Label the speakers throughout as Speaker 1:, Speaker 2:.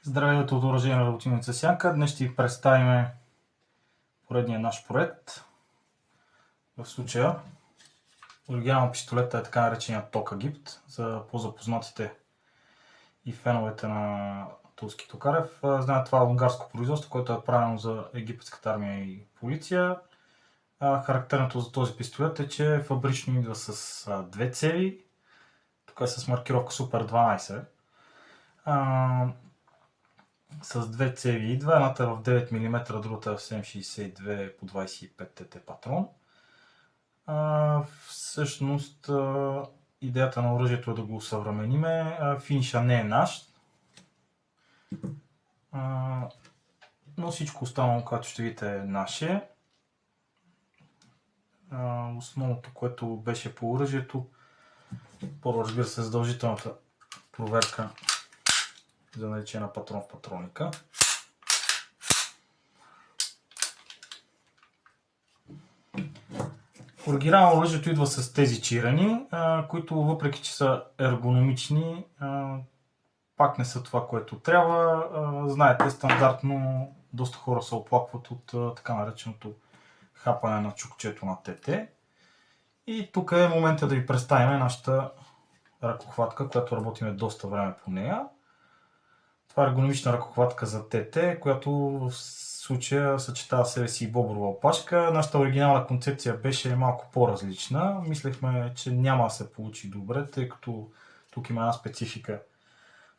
Speaker 1: Здравейте от оръжие на работилница Сянка. Днес ще ви представим поредния наш проект. В случая оригинално пистолета е така наречения Тока Гипт. За по-запознатите и феновете на Тулски Токарев. Знаят, това е унгарско производство, което е правено за египетската армия и полиция. Характерното за този пистолет е, че фабрично идва с две цеви. Тук е с маркировка Супер 12. С две цеви идва, едната е в 9 мм, другата е в 7,62 по 25 ТТ патрон. Всъщност идеята на оръжието е да го усъвремениме. Финиша не е наш, но всичко останало, което ще видите, е наше. Основното, което беше по оръжието, първо, разбира се, задължителната проверка за наличие на патрон в патронника. Оригинално оръжието идва с тези чирани, които въпреки че са ергономични, пак не са това, което трябва. Знаете, стандартно доста хора се оплакват от така нареченото хапане на чукчето на ТТ. И тук е момента да ви представим нашата ръкохватка, която работиме доста време по нея. Това е ергономична ръкохватка за ТТ, която в случая съчетава себе си и боброва опашка. Нашата оригинална концепция беше малко по-различна. Мислехме, че няма да се получи добре, тъй като тук има една специфика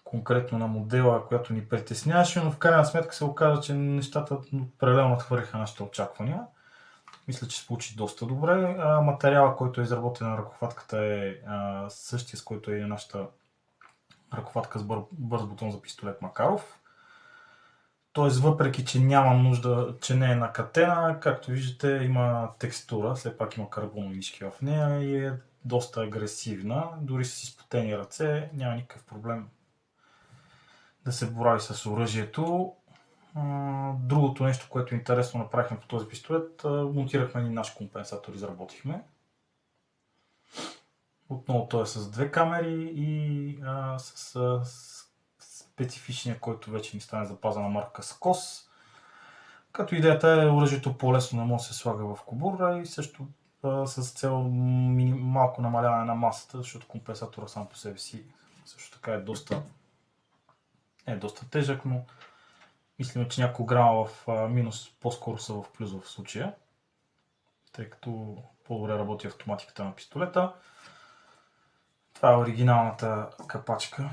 Speaker 1: конкретно на модела, която ни притесняваше, но в крайна сметка се оказа, че нещата определено надхвърляха нашите очаквания. Мисля, че се получи доста добре. Материалът, който е изработен на ръкохватката, е същия, с който е и нашата ръкохватка с бърз бутон за пистолет Макаров. Тоест, въпреки че няма нужда, че не е накатена, както виждате, има текстура, все пак има карбонови нишки в нея и е доста агресивна. Дори с изпотени ръце няма никакъв проблем да се борави с оръжието. Другото нещо, което е интересно направихме по този пистолет, монтирахме и наш компенсатор, изработихме. Отново той е с две камери и с специфичния, който вече ни стане запазена марка Скос. Като идеята е оръжието по-лесно да може да се слага в кобура и също с цел малко намаляване на масата, защото компенсатора сам по себе си също така е доста тежък, но мислим, че няколко грама в минус по-скоро са в плюс в случая, тъй като по-добре работи автоматиката на пистолета. Това е оригиналната капачка,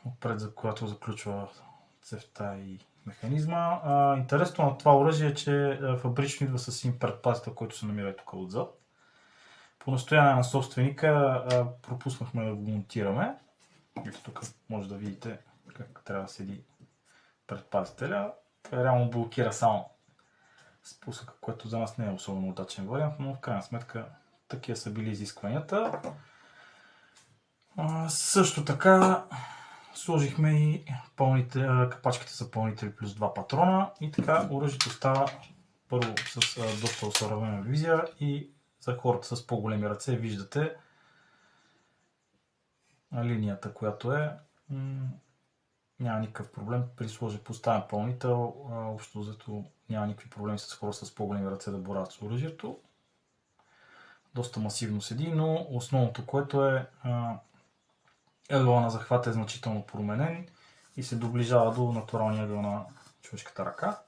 Speaker 1: отпред за която заключва цевта и механизма. Интересно на това оръжие е, че фабрично идва с един предпазител, който се намира тук отзад. По настояние на собственика пропуснахме да го монтираме. Ето тук може да видите как трябва да седи предпазителя. Реално блокира само спусъка, което за нас не е особено удачен вариант, но в крайна сметка такива са били изискванията. Също така сложихме и капачките за пълнители плюс 2 патрона и така оръжието става първо с доста осъвременена визия и за хората с по-големи ръце виждате линията, която е. Няма никакъв проблем при поставен пълнител, общо взето няма никакви проблеми с хора с по-големи ръце да борават с оръжието. Доста масивно седи, но основното, което е ъгъла на захват е значително променен и се доближава до натуралния ъгъл на човешката ръка.